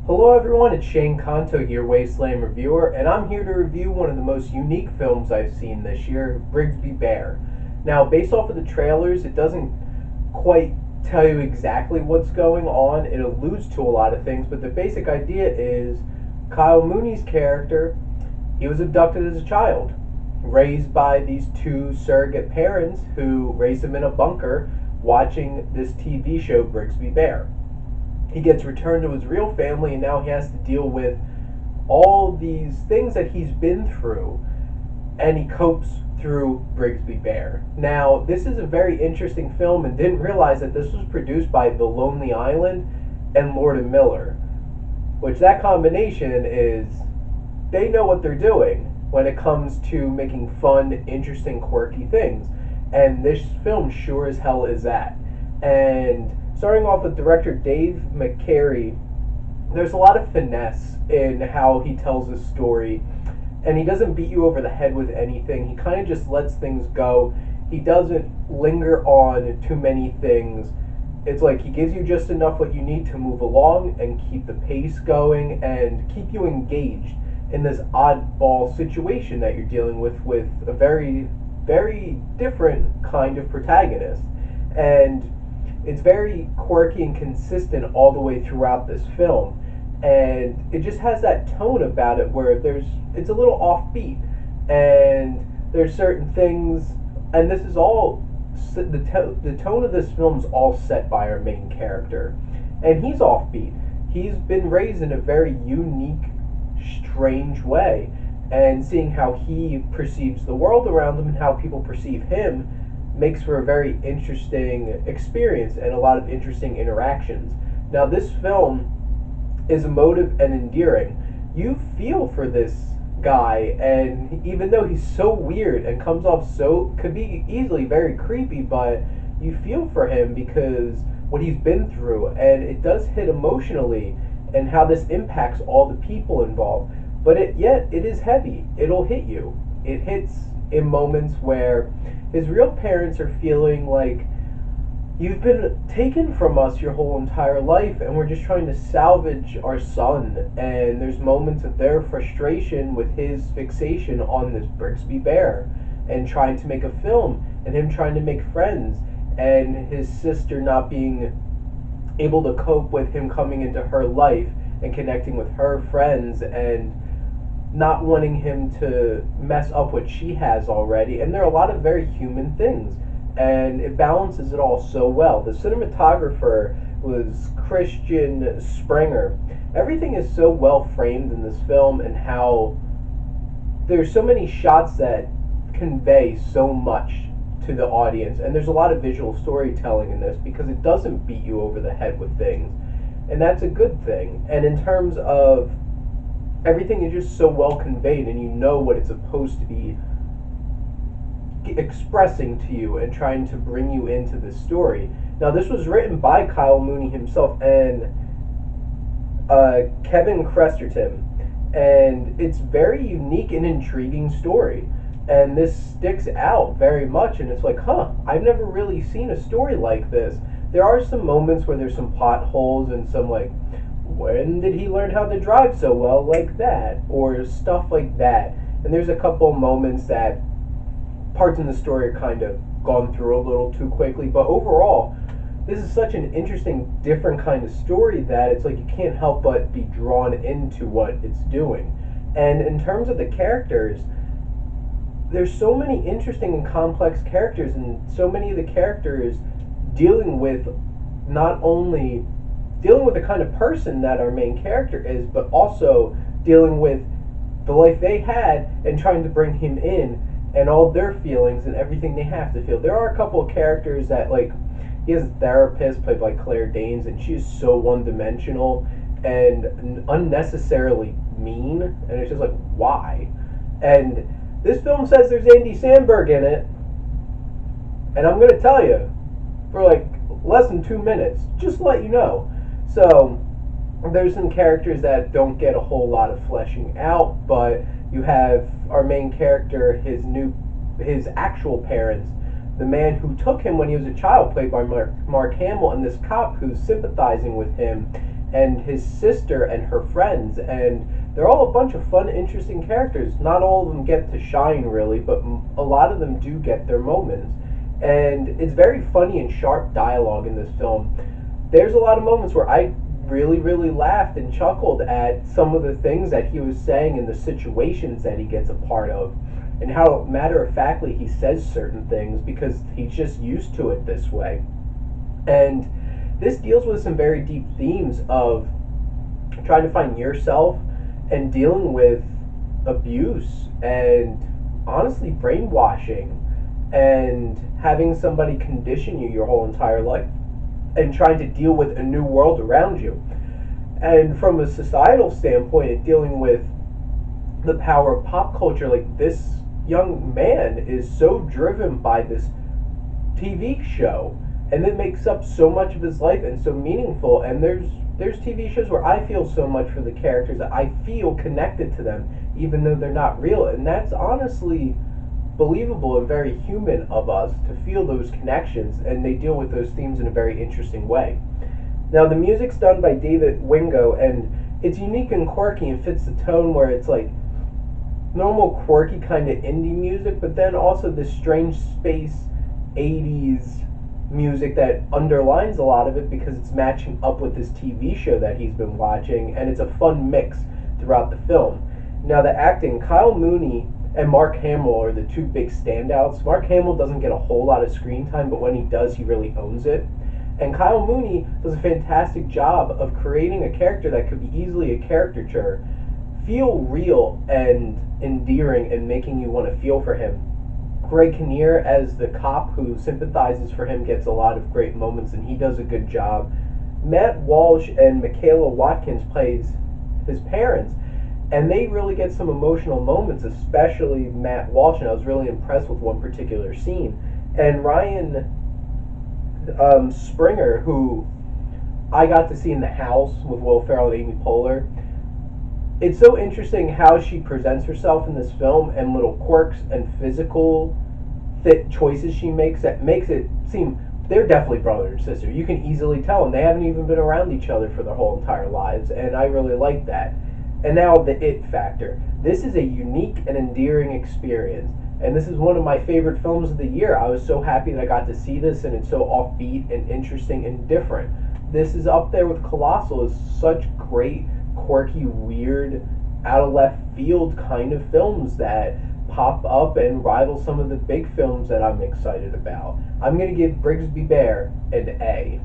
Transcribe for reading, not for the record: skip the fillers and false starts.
Hello everyone, it's Shane Kanto here, Wasteland reviewer, and I'm here to review one of the most unique films I've seen this year, Brigsby Bear. Now, based off of the trailers, it doesn't quite tell you exactly what's going on. It alludes to a lot of things, but the basic idea is Kyle Mooney's character, he was abducted as a child, raised by these two surrogate parents who raised him in a bunker watching this TV show, Brigsby Bear. He gets returned to his real family, and now he has to deal with all these things that he's been through, and he copes through Brigsby Bear. Now, this is a very interesting film, and didn't realize that this was produced by The Lonely Island and Lord and Miller, which that combination is, they know what they're doing when it comes to making fun, interesting, quirky things, and this film sure as hell is that. And starting off with director Dave McCary, there's a lot of finesse in how he tells his story, and he doesn't beat you over the head with anything. He kind of just lets things go. He doesn't linger on too many things. It's like he gives you just enough what you need to move along and keep the pace going and keep you engaged in this oddball situation that you're dealing with a very, very different kind of protagonist. And it's very quirky and consistent all the way throughout this film, and it just has that tone about it where it's a little offbeat, and there's certain things, and this is all the tone of this film is all set by our main character, and he's offbeat. He's been raised in a very unique, strange way, and seeing how he perceives the world around him and how people perceive him makes for a very interesting experience and a lot of interesting interactions. Now, this film is emotive and endearing. You feel for this guy, and even though he's so weird and comes off could be easily very creepy, but you feel for him because what he's been through, and it does hit emotionally, and how this impacts all the people involved. But yet it is heavy. It'll hit you. It hits in moments where his real parents are feeling like, you've been taken from us your whole entire life, and we're just trying to salvage our son. And there's moments of their frustration with his fixation on this Brigsby Bear and trying to make a film, and him trying to make friends, and his sister not being able to cope with him coming into her life and connecting with her friends, and not wanting him to mess up what she has already. And there are a lot of very human things, and it balances it all so well. The cinematographer was Christian Springer. Everything is so well framed in this film, and how there's so many shots that convey so much to the audience, and there's a lot of visual storytelling in this because it doesn't beat you over the head with things, and that's a good thing. And in terms of everything is just so well conveyed, and you know what it's supposed to be expressing to you and trying to bring you into this story. Now, this was written by Kyle Mooney himself and Kevin Cresterton, and it's very unique and intriguing story, and this sticks out very much, and it's like, I've never really seen a story like this. There are some moments where there's some potholes and some like, when did he learn how to drive so well like that, or stuff like that. And there's a couple moments that parts in the story are kind of gone through a little too quickly, but overall this is such an interesting, different kind of story that it's like you can't help but be drawn into what it's doing. And in terms of the characters, there's so many interesting and complex characters, and so many of the characters dealing with not only dealing with the kind of person that our main character is, but also dealing with the life they had and trying to bring him in, and all their feelings and everything they have to feel. There are a couple of characters that, like, he has a therapist played by Claire Danes, and she's so one-dimensional and unnecessarily mean, and it's just like, why? And this film says there's Andy Samberg in it, and I'm going to tell you, for like less than 2 minutes, just to let you know. So there's some characters that don't get a whole lot of fleshing out, but you have our main character, his actual parents, the man who took him when he was a child, played by Mark Hamill, and this cop who's sympathizing with him and his sister and her friends, and they're all a bunch of fun, interesting characters. Not all of them get to shine really, but a lot of them do get their moments. And it's very funny and sharp dialogue in this film. There's a lot of moments where I really, really laughed and chuckled at some of the things that he was saying and the situations that he gets a part of, and how matter of factly he says certain things because he's just used to it this way. And this deals with some very deep themes of trying to find yourself and dealing with abuse and honestly brainwashing and having somebody condition you your whole entire life and trying to deal with a new world around you. And from a societal standpoint, and dealing with the power of pop culture, like this young man is so driven by this TV show, and it makes up so much of his life and so meaningful. And there's TV shows where I feel so much for the characters that I feel connected to them, even though they're not real. And that's honestly believable and very human of us to feel those connections, and they deal with those themes in a very interesting way. Now, the music's done by David Wingo, and it's unique and quirky and fits the tone where it's like normal quirky kind of indie music, but then also this strange space 80s music that underlines a lot of it because it's matching up with this TV show that he's been watching, and it's a fun mix throughout the film. Now, the acting, Kyle Mooney and Mark Hamill are the two big standouts. Mark Hamill doesn't get a whole lot of screen time, but when he does, he really owns it. And Kyle Mooney does a fantastic job of creating a character that could be easily a caricature feel real and endearing and making you want to feel for him. Greg Kinnear as the cop who sympathizes for him gets a lot of great moments, and he does a good job. Matt Walsh and Michaela Watkins plays his parents, and they really get some emotional moments, especially Matt Walsh, and I was really impressed with one particular scene. And Ryan Springer, who I got to see in The House with Will Ferrell and Amy Poehler. It's so interesting how she presents herself in this film, and little quirks and physical fit choices she makes that makes it seem they're definitely brother and sister. You can easily tell them. They haven't even been around each other for their whole entire lives, and I really like that. And now the it factor. This is a unique and endearing experience, and this is one of my favorite films of the year. I was so happy that I got to see this, and it's so offbeat and interesting and different. This is up there with Colossal as such great, quirky, weird, out of left field kind of films that pop up and rival some of the big films that I'm excited about. I'm going to give Brigsby Bear an A.